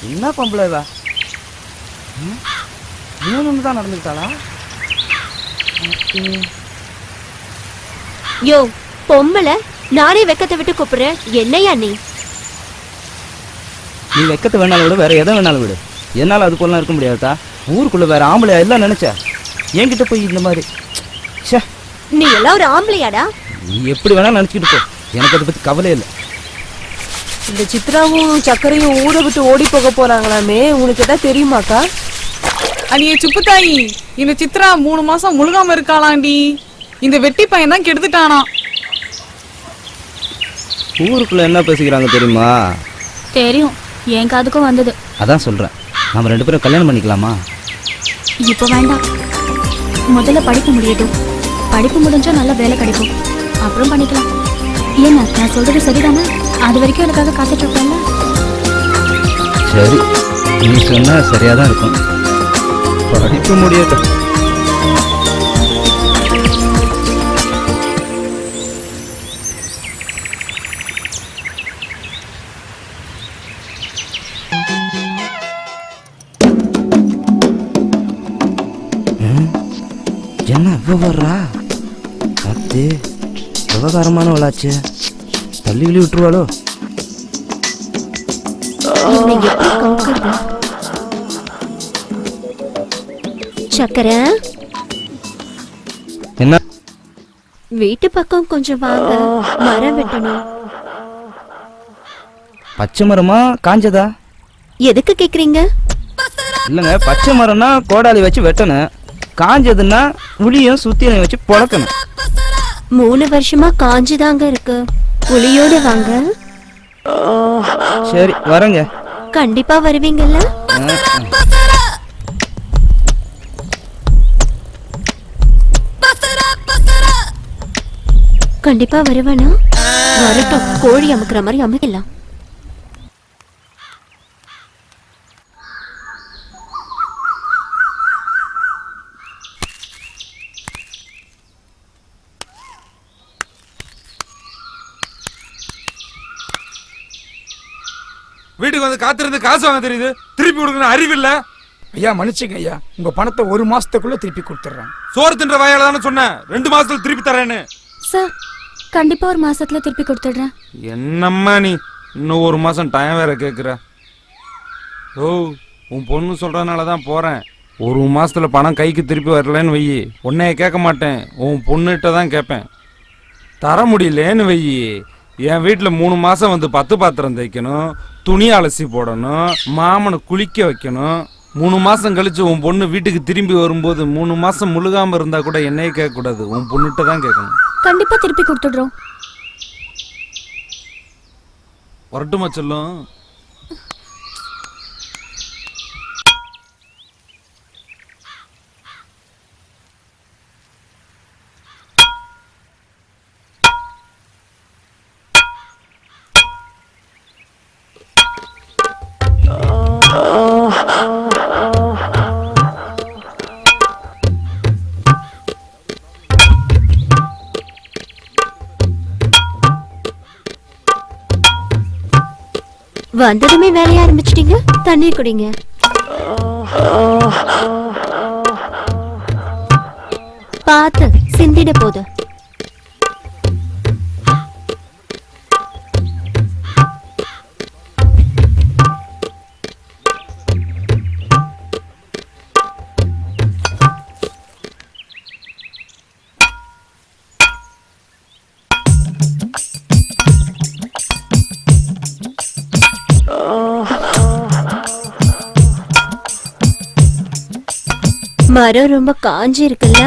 என்ன பொம்பளை இவ? மூணு தான் நடந்துக்கிட்டாளா? யோ பொம்பளை, நானே வெக்கத்தை விட்டு கூப்பிடுறேன், என்னையா நீ? நீ வெக்கத்தை வேணாலும் விடு, வேற எதை வேணாலும் விடு. என்னால் அது போலாம் இருக்க முடியாதா? ஊருக்குள்ள வேற ஆம்பளையா எல்லாம் நினைச்ச என்கிட்ட போய் இந்த மாதிரி. நீ எல்லாம் ஒரு ஆம்பளையாடா? நீ எப்படி வேணாலும் நினைச்சுக்கிட்டு போ, எனக்கு அதை பத்தி கவலை இல்லை. இந்த சித்ராவும் சக்கரையும் ஊரை விட்டு ஓடி போக போறாங்களாமே, உனக்கு எதாவது தெரியுமாக்கா? அடியே சுப்புத்தாயி, இந்த சித்ரா 3 மாசம் முழுகாம இருக்காளாண்டி. இந்த வெட்டி பையன் தான் கெடுத்துட்டானா. ஊருக்குள்ள என்ன பேசிக்கிறாங்க தெரியுமா? தெரியும், என் காதுக்கும் வந்தது. அதான் சொல்றேன், நம்ம 2 பேரும் கல்யாணம் பண்ணிக்கலாமா? இப்போ வேண்டாம், முதல்ல படிப்பு முடியட்டும். படிப்பு முடிஞ்சா நல்ல வேலை கிடைக்கும், அப்புறம் பண்ணிக்கலாம். ஏன்னா நான் சொல்றது சரிதானே? அது வரைக்கும் எனக்காக காத்துட்டு இருப்பேன்ல. சரி, நீ சொன்னா சரியா தான் இருக்கும். படிப்பு முடியட்டும். என்ன இவ்வளோ வர்றா? அது விவகாரமான வளாச்சு, தள்ளி கிளி விட்டுருவாளோ? சக்கரை, என்ன? வீட்டு பக்கம் கொஞ்சம் வாங்க, மரம் வெட்டணும். பச்சை மரமா காஞ்சதா? எதுக்கு கேக்குறீங்க? இல்லைங்க, பச்சை மரம்னா கோடாலி வச்சு வெட்டணும், காஞ்சதுன்னா உளியும் சுத்தியலையும் வச்சு பொழக்கணும். 3 வருஷமா காஞ்சுதாங்க இருக்கு, புளியோட வாங்க. சரி வரேங்க. கண்டிப்பா வருவீங்கல்ல? கண்டிப்பா வருவேனா? வரட்டும், கோழி அமுக்குற மாதிரி அமுக்கலாம். வீட்டுக்கு வந்து காத்திருந்து காசு வாங்க தெரியுது, திருப்பி கொடுக்கணும் அறிவு இல்ல? ஐயா மன்னிச்சுங்க ஐயா, உங்க பணத்தை 1 மாசத்துக்குள்ள திருப்பி கொடுத்துறேன். சோறு தின்ற வாயால தானே சொன்னேன் 2 மாசத்துல திருப்பி தரேன்னு. சார், கண்டிப்பா 1 மாசத்துல திருப்பி கொடுத்துடுறேன். என்னம்மா நீ இன்னும் 1 மாசம் டைம் வேற கேக்குற? ஓ, உன் பொண்ணு சொல்றதுனால தான் போறேன். 1 மாசத்துல பணம் கைக்கு திருப்பி வரலன்னு வையி, உன்னைய கேட்க மாட்டேன், உன் பொண்ணுகிட்ட தான் கேட்பேன். தர முடியலன்னு வையி, என் வீட்டில் 3 மாசம் வந்து 10 பாத்திரம் தைக்கணும், துணி அலசி போடணும், மாமனை குளிக்க வைக்கணும். 3 மாசம் கழிச்சு உன் பொண்ணு வீட்டுக்கு திரும்பி வரும்போது 3 மாசம் முழுகாம இருந்தா கூட என்னையே கேட்க கூடாது, உன் பொண்ணுகிட்ட தான் கேட்கணும். கண்டிப்பா திருப்பி கொடுத்துடுறோம். வரட்டுமா சொல்லும்? வந்ததுமே வேலைய ஆரம்பிச்சிட்டீங்க, தண்ணீர் குடிங்க. பார்த்து சிந்திட போது. மரம் ரொம்ப காஞ்சி இருக்குல்ல?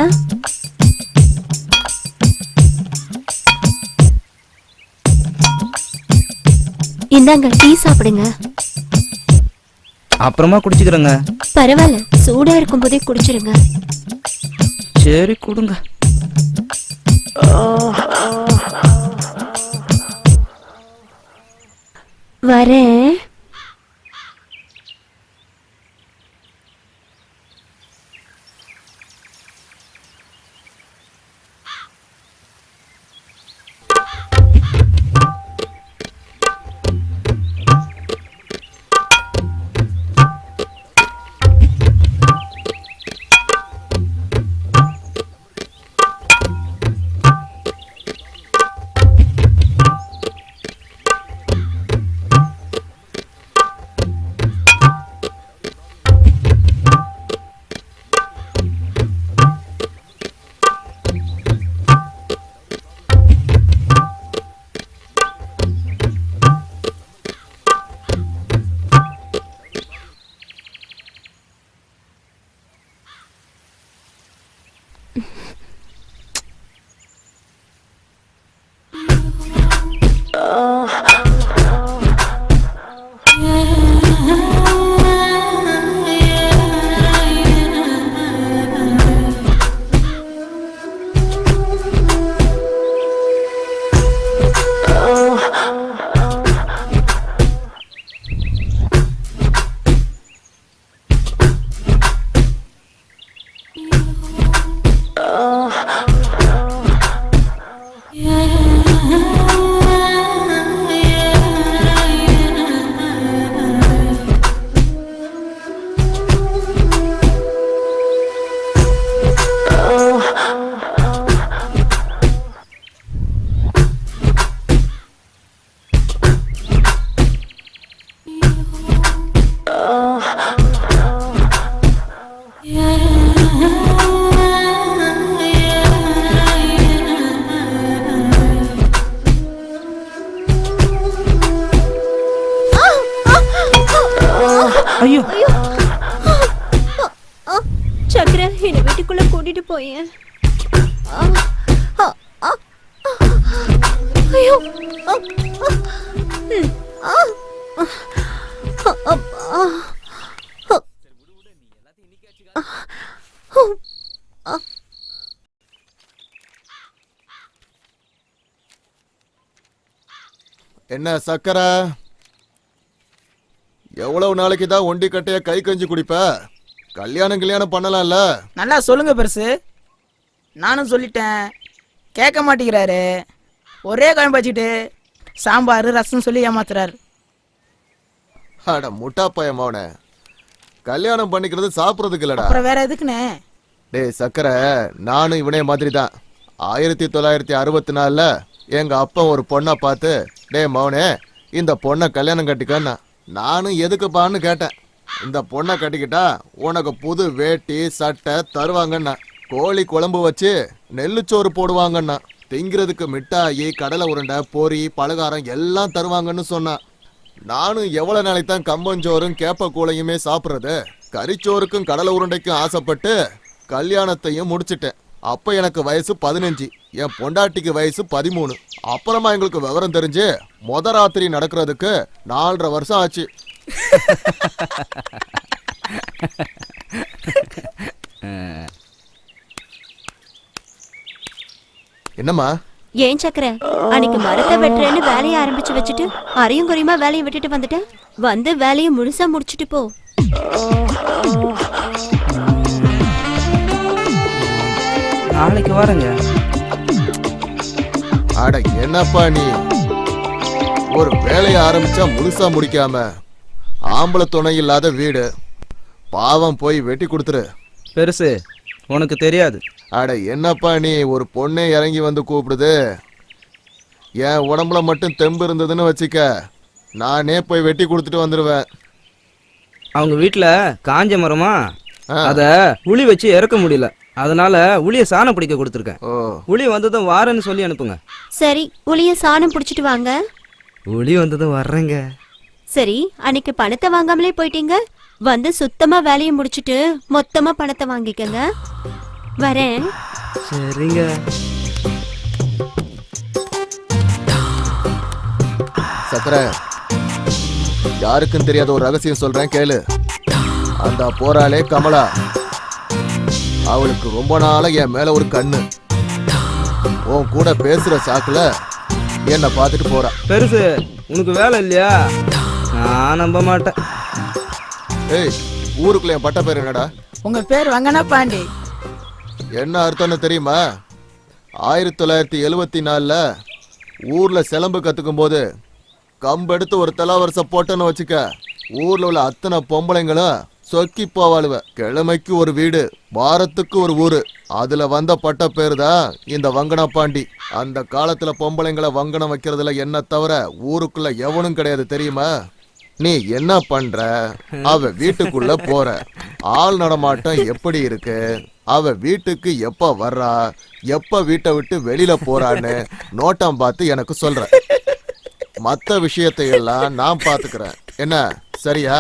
இந்தாங்க, டீ சாப்பிடுங்க. அப்புறமா குடிச்சுக்கிறேங்க. பரவாயில்ல, சூடா இருக்கும் போதே குடிச்சிருங்க. சரி கொடுங்க. வரேன். ஐயோ சக்கரை என்னை வீட்டுக்குள்ள கூட்டிட்டு போயேன். ஐயோ என்ன சக்கரை, எவ்வளவு நாளைக்கு தான் ஒண்டி கட்டைய கை கஞ்சி குடிப்ப? கல்யாணம் பண்ணலாம்ல? நல்லா சொல்லுங்க பெருசு. நானும் சொல்லிட்டேன், கேட்க மாட்டேங்கிறாரு. ஒரே குழம்பு வச்சுட்டு சாம்பார் ரசம் சொல்லி ஏமாத்துறாரு. அட முட்டா பையன், கல்யாணம் பண்ணிக்கிறது சாப்பிட்றதுக்கு இல்லடா. அப்புறம் வேற எதுக்குண்ணே? டேய் சக்கரை, நானும் இவனே மாதிரி தான். 1964ல எங்க அப்பா ஒரு பொண்ணை பார்த்து, டேய் மவனே இந்த பொண்ணை கல்யாணம் கட்டிக்கன்னா. நானும் எதுக்குப்பான்னு கேட்டேன். இந்த பொண்ணை கட்டிக்கிட்டா உனக்கு புது வேட்டி சட்டை தருவாங்கண்ணா, கோழி குழம்பு வச்சு நெல்லுச்சோறு போடுவாங்கண்ணா, திங்கிறதுக்கு மிட்டாயி கடலை உருண்டை பொரி பலகாரம் எல்லாம் தருவாங்கன்னு சொன்னான். நானும் எவ்வளவு நாளைக்கு தான் கம்பஞ்சோறும் கேப்ப கூளையுமே சாப்பிட்றது? கறிச்சோறுக்கும் கடலை உருண்டைக்கும் ஆசைப்பட்டு கல்யாணத்தையும் முடிச்சிட்டேன். அப்ப எனக்கு வயசு 15, என் பொண்டாட்டிக்கு வயசு 13. அப்புறமா எங்களுக்கு விவரம் தெரிஞ்சு மொத ராத்திரி நடக்கிறதுக்கு 4.5 வருஷம் ஆச்சு. என்னம்மா? ஏன் சக்கரை, அன்னைக்கு மரத்தை வெட்டுறேன்னு வேலையை ஆரம்பிச்சு வச்சுட்டு அரையும் குறையுமா வேலையை விட்டுட்டு வந்துட்டேன். வந்து வேலையை முழுசா முடிச்சுட்டு போ. நாளைக்கு வரேங்க. அட என்னப்பா நீ, ஒரு வேலையை ஆரம்பிச்சா முழுசா முடிக்காம ஆம்பளை துணை இல்லாத வீடு, பாவம் போய் வெட்டி கொடுத்துரு. பெருசு உனக்கு தெரியாது. அட என்னப்பா நீ, ஒரு பொண்ணே இறங்கி வந்து கூப்பிடுது. என் உடம்புல மட்டும் தெம்பு இருந்ததுன்னு வச்சுக்க, நானே போய் வெட்டி கொடுத்துட்டு வந்துடுவேன். அவங்க வீட்டுல காஞ்ச மரமா, அத உளி வச்சு இறக்க முடியல, அதனால உளிய சாணம் பிடிக்க கொடுத்துருக்கேன். உளி வந்ததும் வாரன்னு சொல்லி அனுப்புங்க. சரி, உளிய சாணம் பிடிச்சிட்டு வாங்க. உளி வந்ததும் வர்றேங்க. சரி, அன்னைக்கு பணத்தை வாங்காமலே போயிட்டீங்க. வந்து சுத்தமா வேலையை முடிச்சிட்டு மொத்தமா பணத்தை வாங்கிக்கங்க. வரேன். சரிங்க. சக்கரை, யாருக்கும் தெரியாத ஒரு ரகசியம் சொல்றேன் கேளு. அந்த போறாளே கமலா, அவளுக்கு ரொம்ப நாளா என் மேல ஒரு கண்ணு. உன் கூட பேசுற சாக்குல என்ன பார்த்துட்டு போறா. பெருசு உனக்கு வேலை இல்லையா? நான் நம்ப மாட்டேன். ஏய், ஊருக்குள்ள என் பட்ட பேர் என்னடா? உங்க பேர் வங்கனா பாண்டி. என்ன அர்த்தம்னு தெரியுமா? 1974ல ஊர்ல சிலம்பு கத்துக்கும் போது கம்பெடுத்து ஒரு தலாவரிசை போட்டோன்னு வச்சுக்க, ஊர்ல உள்ள அத்தனை பொம்பளைங்களும் சொக்கி போவாளுவ. கிழமைக்கு ஒரு வீடு, வாரத்துக்கு ஒரு ஊரு. அதுல வந்த பட்ட பேரு தான் இந்த வங்கனா பாண்டி. அந்த காலத்துல பொம்பளைங்களை வங்கனம் வைக்கிறதுல என்ன தவிர ஊருக்குள்ள எவனும் கிடையாது தெரியுமா? நீ என்ன பண்ற? அவ வீட்டுக்குள்ள போற, ஆள் நடமாட்டம் எப்படி இருக்கு, அவ வீட்டுக்கு எப்ப வர்றா, எப்ப வீட்டை விட்டு வெளியில போறான்னு நோட்டம் பார்த்து எனக்கு சொல்ற. மத்த விஷயத்தை எல்லாம் நான் பாத்துக்கிறேன். என்ன சரியா?